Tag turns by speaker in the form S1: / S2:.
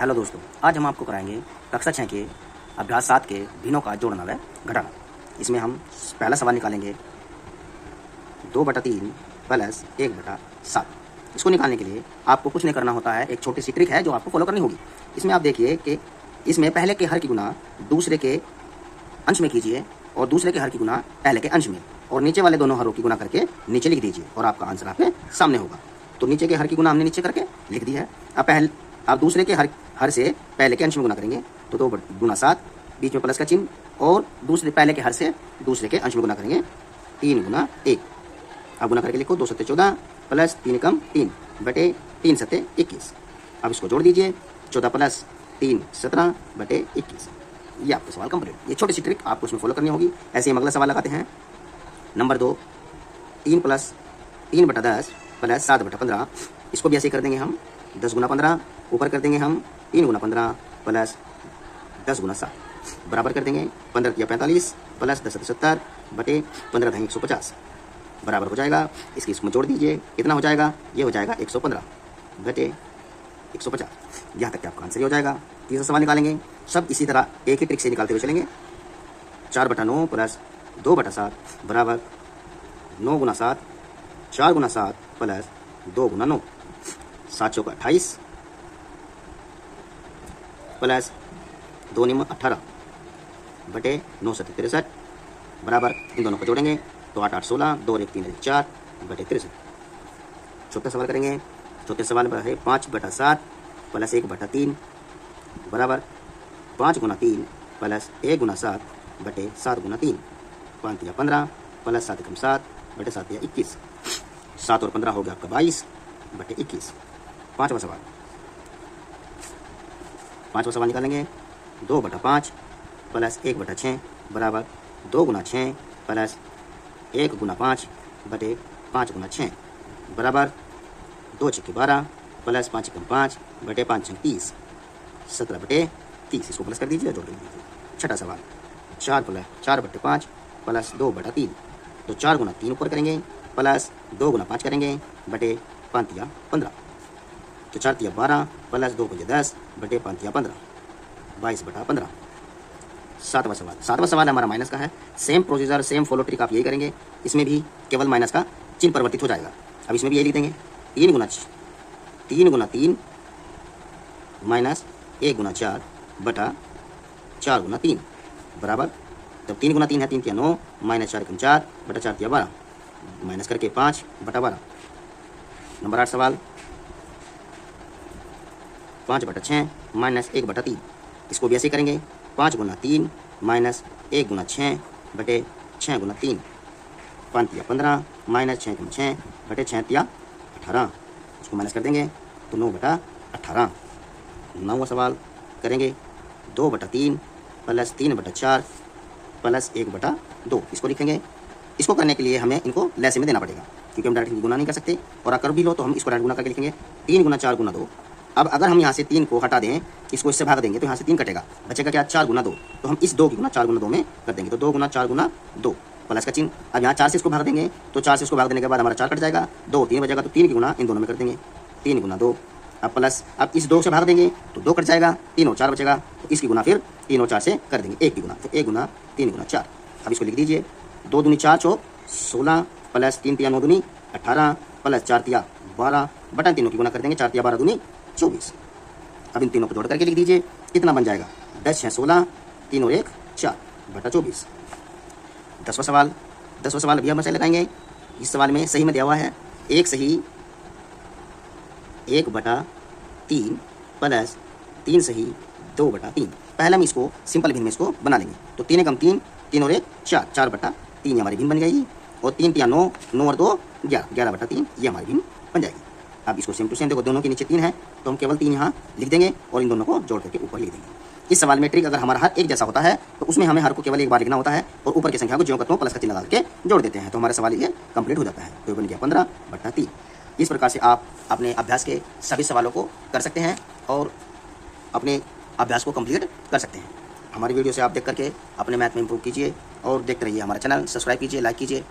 S1: Hello दोस्तों, आज हम आपको कराएंगे कक्षा 6 के अभ्यास 7 के भिन्नों का जोड़ना व घटाना। इसमें हम पहला सवाल निकालेंगे 2/3 प्लस 1/7। इसको निकालने के लिए आपको कुछ नहीं करना होता है, एक छोटी सी ट्रिक है जो आपको फॉलो करनी होगी। इसमें आप देखिए कि इसमें पहले के हर की गुना दूसरे के अंश में कीजिए और दूसरे के हर की गुना पहले के अंश में, और नीचे वाले दोनों हरों की गुना करके नीचे लिख दीजिए और आपका आंसर आपके सामने होगा। तो नीचे के हर की गुना हमने नीचे करके लिख दी है। अब आप दूसरे के हर से पहले के अंश में गुना करेंगे तो 2 गुना 7, बीच में प्लस का चिन्ह, और दूसरे पहले के हर से दूसरे के अंश में गुना करेंगे 3 गुना 1। अब गुना करके लिखो 2 7 14 प्लस 3 कम 3 बटे 3 7 21। अब इसको जोड़ दीजिए 14 प्लस 3 17 बटे 21। ये आपका सवाल कंप्लीट। ये छोटी सी ट्रिक आपको इसमें फॉलो करनी होगी। ऐसे ही हम अगला सवाल लगाते हैं। Number 2 3 plus 3/10 plus 7/15। इसको भी ऐसे ही कर देंगे हम 10 गुना 15, ऊपर कर देंगे हम 3 गुना 15 प्लस 10 गुना 7 बराबर कर देंगे 15 या 45 प्लस 10 70 बटे 15 × 150 बराबर हो जाएगा। इसमें जोड़ दीजिए, कितना हो जाएगा? ये हो जाएगा 115 बटे 150। यहाँ तक कि आपका आंसर ही हो जाएगा। तीसरा सवाल निकालेंगे। सब इसी तरह एक ही ट्रिक से निकालते हुए चलेंगे। 4/9 प्लस 2/7 बराबर 9 गुना 7, 4 गुना 7 प्लस 2 गुना 9, 7 चौका 28 प्लस 2 9 18 बटे 9 7 63 बराबर, इन दोनों को जोड़ेंगे तो 8 8 16, 2 और 1 3 4 बटे 63। चौथा सवाल करेंगे। चौथे सवाल पर है 5/7 प्लस 1/3 बराबर 5 गुना 3 प्लस 1 गुना 7 बटे 7 गुना 3, 5 या 15 प्लस 7 कम 7 बटे 7 या 21। 7 और 15 हो गया आपका 22 बटे 21। पाँचवा सवाल निकालेंगे। 2/5 प्लस 1/6 बराबर 2 गुना 6 प्लस 1 गुना 5 बटे 5 गुना 6 बराबर 2 6 12 प्लस 5 कम 5 बटे 5 6 30, 17 बटे 30। इसको प्लस कर दीजिए, जोड़ दीजिए। छठा सवाल 4/5 प्लस 2/3। तो 4 गुना 3 ऊपर करेंगे प्लस 2 गुना 5 करेंगे बटे 5 या 15। तो 4 या 12 प्लस 2 5 10 बटे 5 या 15, 22/15। सातवां सवाल हमारा माइनस का है। Same procedure, same follow trick आप यही करेंगे। इसमें भी केवल माइनस का चिन्ह परिवर्तित हो जाएगा। अब इसमें भी यही लिख देंगे 3 गुना 3 माइनस 1 गुना 4 बटा 4 गुना 3 बराबर, जब 3 गुना 3 है 3 या 9 माइनस 4 कम 4 बटा 4 या 12 माइनस करके 5/12। नंबर 8 सवाल 5/6 माइनस 1/3। इसको भी ऐसे करेंगे 5 गुना 3 माइनस 1 गुना 6 बटे 6 गुना 3, 5 या 15 माइनस 6 कम 6 बटे 6 या 18। इसको माइनस कर देंगे तो 9/18। 9वां सवाल करेंगे 2/3 प्लस 3/4 प्लस 1/2। इसको लिखेंगे। इसको करने के लिए हमें इनको लहसे में देना पड़ेगा, क्योंकि हम डायरेक्ट गुना नहीं कर सकते, और अगर भी लो तो हम इसको डायरेक्ट गुना करके लिखेंगे 3 गुना 4 गुना 2। अब अगर हम यहाँ से 3 को हटा दें, इसको इससे भाग देंगे तो यहाँ से 3 कटेगा, बचेगा क्या? 4 गुना 2। तो हम इस 2 की गुना 4 गुना 2 में कर देंगे, तो 2 गुना 4 गुना 2 प्लस का चिन्ह। अब यहाँ 4 से इसको भाग देंगे तो 4 से इसको भाग देने के बाद हमारा 4 कट जाएगा, 2 3 बचेगा, तो 3 की गुना इन दोनों में कर देंगे 3 गुना 2। अब प्लस, अब इस 2 से भाग देंगे तो 2 कट जाएगा, 3 और 4 बचेगा, तो इसकी गुना फिर 3 और 4 से कर देंगे 1 की गुना, तो 1 गुना 3 गुना 4। अब इसको लिख दीजिए 2 दूनी 4 चौक 16 प्लस 3 3 9 दूनी 18 प्लस 4 3 12 बटन तीनों की गुना कर देंगे, 4 3 12 दूनी 24। अब इन तीनों को जोड़ करके लिख दीजिए, कितना बन जाएगा? 10 6 16, 3 और 1 4 बटा 24। 10वां सवाल अभी हम ऐसे लगाएंगे। इस सवाल में सही में दिया हुआ है एक सही 1/3 प्लस 3 सही 2/3। पहले हम इसको सिंपल भिन्न में इसको बना लेंगे, तो 3 कम 3, 3 और 1 4, 4/3 हमारी भिन्न बन जाएगी, और 3 3 9, 9 और 2 11, 11/3 ये हमारी भिन्न बन जाएगी। अब इसको सेम टू सेम देखो, दोनों के नीचे 3 है तो हम केवल 3 यहाँ लिख देंगे और इन दोनों को जोड़ करके ऊपर लिख देंगे। इस सवाल में ट्रिक अगर हमारा हर एक जैसा होता है तो उसमें हमें हर को केवल एक बार लिखना होता है और ऊपर की संख्या को ज्यों का त्यों प्लस का चिन्ह लगा के जोड़ देते हैं, तो हमारा सवाल ये कंप्लीट हो जाता है। तो बन गया 15/3। इस प्रकार से आप अपने अभ्यास के सभी सवालों को कर सकते हैं और अपने अभ्यास को कंप्लीट कर सकते हैं। हमारी वीडियो से आप देख करके अपने मैथ में इंप्रूव कीजिए और देखते रहिए। हमारा चैनल सब्सक्राइब कीजिए, लाइक कीजिए